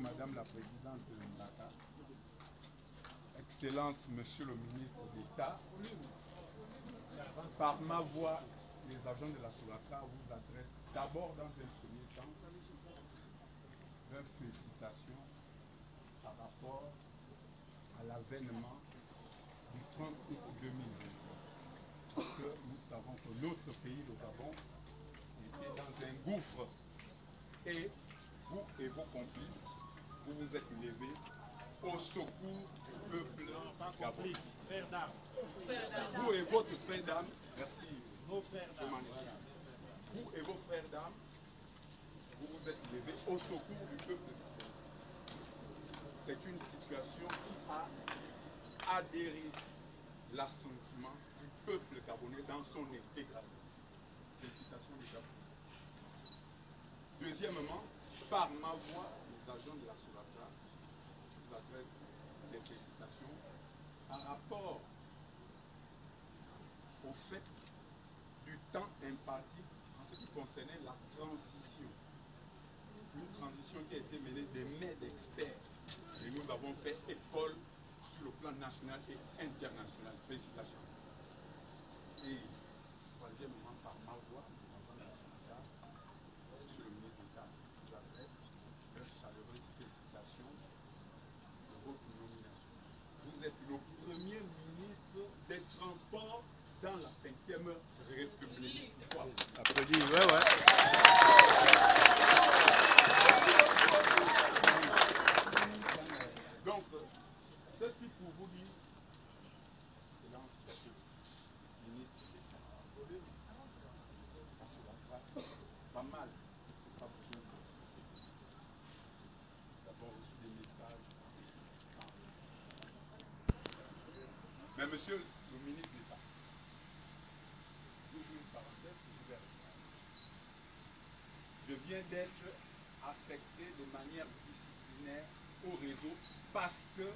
Madame la Présidente Mbaka, Excellence Monsieur le Ministre d'État, par ma voix, les agents de la SOLACA vous adressent d'abord dans un premier temps leurs félicitations par rapport à l'avènement du 30 août 2023. Parce que nous savons que notre pays, le Gabon, était dans un gouffre et vous et vos complices, vous vous êtes levés au secours du peuple gabonais. Vous et votre frère d'âme, merci, nos frères d'âme, voilà. Vous et vos frères d'âme, vous vous êtes levés au secours du peuple gabonais. C'est une situation qui a adhéré l'assentiment du peuple gabonais dans son intégralité. Félicitations déjà pour ça. Deuxièmement, par ma voix, les agents de la SOLACA vous adressent des félicitations par rapport au fait du temps imparti en ce qui concernait la transition. Une transition qui a été menée des mains d'experts. Et nous avons fait école sur le plan national et international. Félicitations. Et troisièmement, par ma voix, les agents de la SOLACA, Monsieur le ministre d'État, vous adresse leurs chaleureuses félicitations de votre nomination. Vous êtes le premier ministre des Transports dans la 5e République. Applaudis, ouais. Donc, ceci pour vous dire, Excellence, ministre d'État, la SOLACA, pas mal, c'est pas besoin de répéter. Nous avons reçu des messages. Mais monsieur le ministre d'État, j'ouvre une parenthèse que je vais reprendre. Je viens d'être affecté de manière disciplinaire au réseau parce que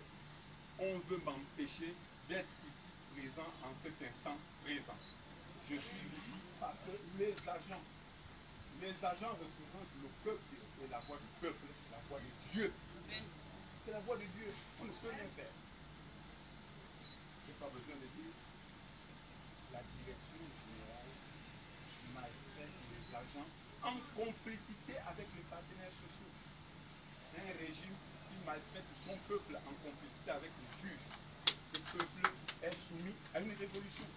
on veut m'empêcher d'être ici présent en cet instant présent. Je suis ici parce que les agents représentent le peuple et la voix du peuple, c'est la voix de Dieu. C'est la voix de Dieu. On ne peut rien faire. Je n'ai pas besoin de dire. La direction générale maltraite les agents en complicité avec les partenaires sociaux. C'est un régime qui maltraite son peuple en complicité avec les juges. Ce peuple est soumis à une révolution.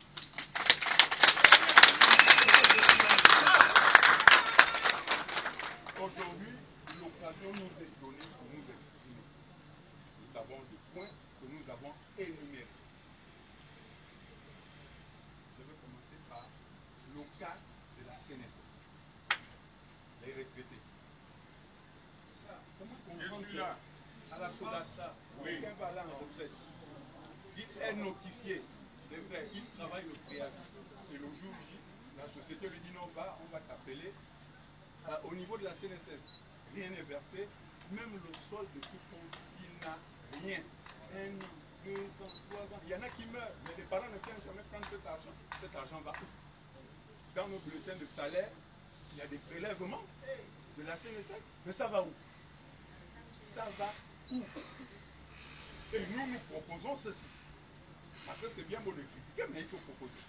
Aujourd'hui, l'occasion nous est donnée pour nous exprimer. Nous avons des points que nous avons énumérés. Je vais commencer par le cas de la CNSS, les retraités. Comment comprendre à la SOLACA, quelqu'un va aller en retraite, il est notifié, c'est vrai, il travaille le préavis. Et le jour J, la société lui dit non, on va t'appeler. Au niveau de la CNSS, rien n'est versé, même le solde de tout compte, il n'a rien. 1 an, 2 ans, 3 ans, il y en a qui meurent, mais les parents ne viennent jamais prendre cet argent. Cet argent va où? Dans nos bulletins de salaire, il y a des prélèvements de la CNSS, mais ça va où? Ça va où? Et nous proposons ceci. Parce que c'est bien beau de critiquer, mais il faut proposer.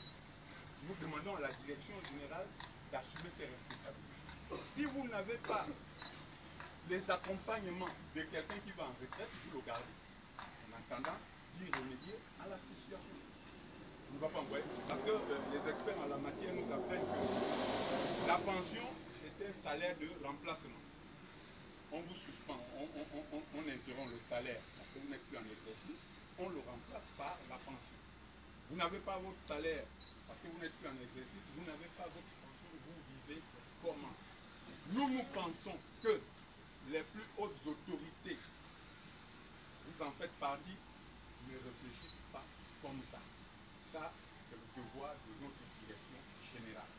Nous demandons à la direction générale d'assumer ses responsabilités. Si vous n'avez pas les accompagnements de quelqu'un qui va en retraite, vous le gardez. En attendant d'y remédier à la situation. On ne va pas envoyer. Parce que les experts en la matière nous apprennent que la pension est un salaire de remplacement. On vous suspend, on interrompt le salaire parce que vous n'êtes plus en exercice, on le remplace par la pension. Vous n'avez pas votre salaire parce que vous n'êtes plus en exercice, vous n'avez pas votre pension, vous vivez comment? Nous pensons que les plus hautes autorités, vous en faites partie, ne réfléchissent pas comme ça. Ça, c'est le devoir de notre direction générale.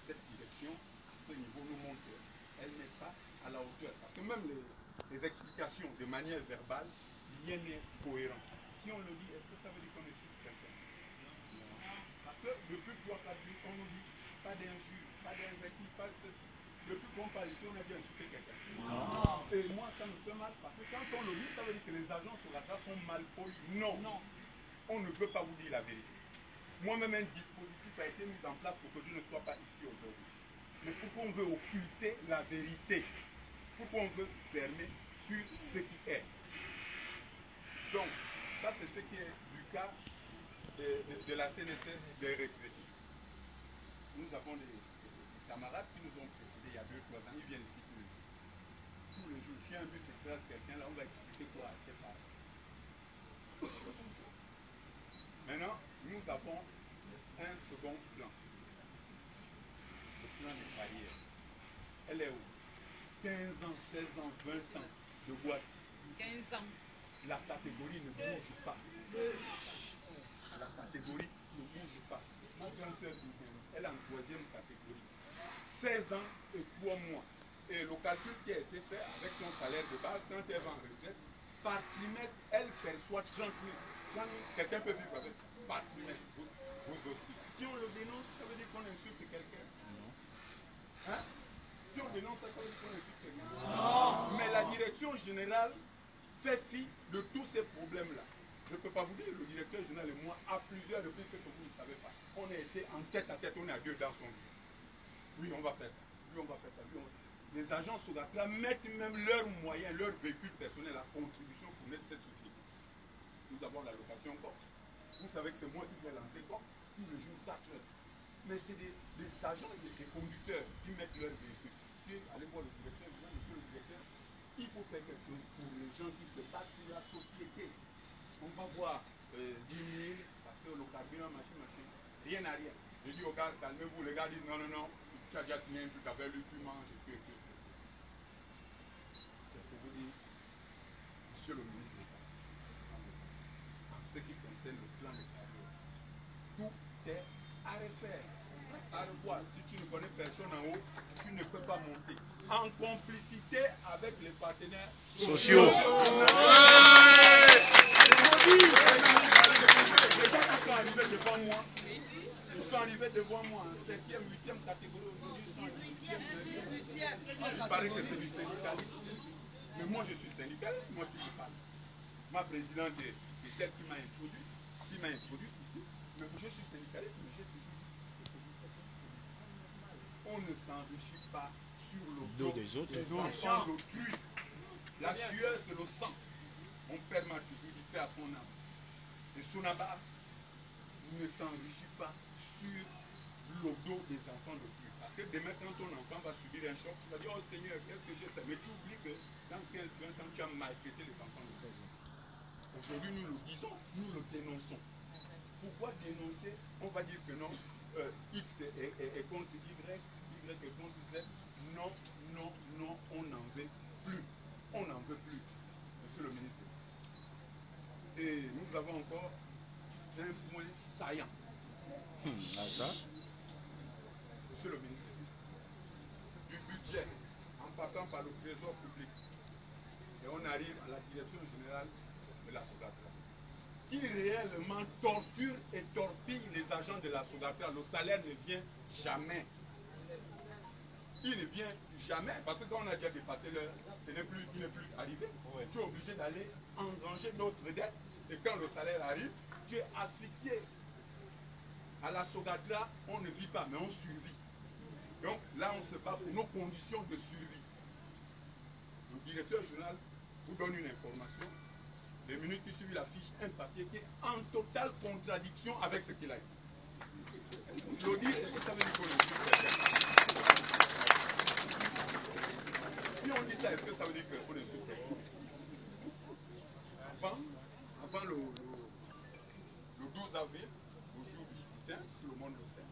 Cette direction, à ce niveau, nous montre qu'elle n'est pas à la hauteur. Parce que même les explications de manière verbale, rien n'est cohérent. Si on le dit, est-ce que ça veut dire qu'on insulte quelqu'un? Non. Parce que depuis 3-4 jours, on nous dit pas d'injures, pas d'invectives, pas de ceci. Depuis qu'on parle ici, on a dû insulter quelqu'un. Non. Et moi, nous fait mal, parce que quand on le dit, ça veut dire que les agents sur la trace sont mal polis. Non, on ne peut pas vous dire la vérité. Moi-même, un dispositif a été mis en place pour que je ne sois pas ici aujourd'hui. Mais pourquoi on veut occulter la vérité? Pourquoi on veut fermer sur ce qui est? Donc, ça c'est ce qui est du cas de la CNSS des retraités. Nous avons des camarades qui nous ont précédés il y a 2-3 ans, ils viennent ici tous les jours. Tous les jours, si un bus écrase quelqu'un, là on va expliquer quoi à ses parents. Maintenant, nous avons un second plan. Le plan des carrières. Elle est où? 15 ans, 16 ans, 20 ans de boîte. 15 ans. La catégorie ne bouge pas. La catégorie ne bouge pas. Ma grande sœur, elle est en 3e catégorie. 16 ans et 3 mois. Et le calcul qui a été fait avec son salaire de base, quand elle va en retraite, par trimestre, elle perçoit 30 000. Quelqu'un peut vivre avec ça. Par trimestre, vous aussi. Si on le dénonce, ça veut dire qu'on insulte quelqu'un. Hein? Si on dénonce ça, ça veut dire qu'on insulte quelqu'un. Non. Mais la direction générale fait fi de tous ces problèmes-là. Je ne peux pas vous dire, le directeur général et moi, à plusieurs reprises, ce que vous ne savez pas. On a été en tête à tête, on est à deux dans son bureau. Oui, on va faire ça. Oui, on va faire ça. Oui, on va... Les agents Sogatra mettent même leurs moyens, leurs véhicules personnels à contribution pour mettre cette société. Nous avons la location corps. Vous savez que c'est moi qui vais lancer corps tous les jours 4 heures. Mais c'est des agents, des conducteurs qui mettent leurs véhicules. Si, allez voir le directeur, monsieur le directeur, il faut faire quelque chose pour les gens qui se battent pour la société. On va voir 10 000 parce que le carburant, machin, rien à rien. Je dis aux gars, calmez-vous. Les gars disent non, non, non, tu as déjà signé un truc avec lui, tu manges et tout. C'est pour vous dire, monsieur le ministre d'État, en ce qui concerne le plan de carrière, tout est à refaire, à revoir. Si tu ne connais personne en haut, tu ne peux pas monter. En complicité avec les partenaires sociaux. Les gens qui sont arrivés devant moi, ils sont arrivés devant moi en 7e, 8e catégorie aujourd'hui, ils sont en 18e. Il paraît que c'est du syndicalisme. Mais moi je suis syndicaliste, moi qui me parle. Ma présidente, c'est celle qui m'a introduit ici. Mais je suis syndicaliste, mais j'ai toujours dit, on ne s'enrichit pas sur le dos des autres. Les enfants d'autrui. La sueur, c'est le sang. Mon père m'a toujours dit, fait à son âme. Et Sonaba ne s'enrichit pas sur le dos des enfants d'autrui. Parce que demain, quand ton enfant va subir un choc, tu vas dire, oh Seigneur, qu'est-ce que j'ai fait? Mais tu oublies que dans 15-20 ans, tu as maltraité les enfants d'autrui. Aujourd'hui, nous le disons, nous le dénonçons. Pourquoi dénoncer? On va dire que non, X est contre Y, Y est contre Z. Non, non, non, on n'en veut plus. On n'en veut plus, monsieur le ministre. Et nous avons encore un point saillant. Ça? Monsieur le ministre, du budget, en passant par le trésor public, et on arrive à la direction générale de la Sogatra, qui réellement torture et torpille les agents de la Sogatra. Le salaire ne vient jamais. Il ne vient jamais, parce que quand on a déjà dépassé l'heure, il n'est plus arrivé. Ouais. Tu es obligé d'aller engranger d'autres dettes, et quand le salaire arrive, tu es asphyxié. À la Sogatra, on ne vit pas, mais on survit. Donc là, on se bat pour nos conditions de survie. Le directeur général vous donne une information. Les minutes qui suivent, il affiche un papier qui est en totale contradiction avec ce qu'il a dit. Le dire, est-ce que ça veut dire qu'on est sur? Si on dit ça, est-ce que ça veut dire qu'on est sur? Avant le 12 avril, le jour du scrutin, tout le monde le sait,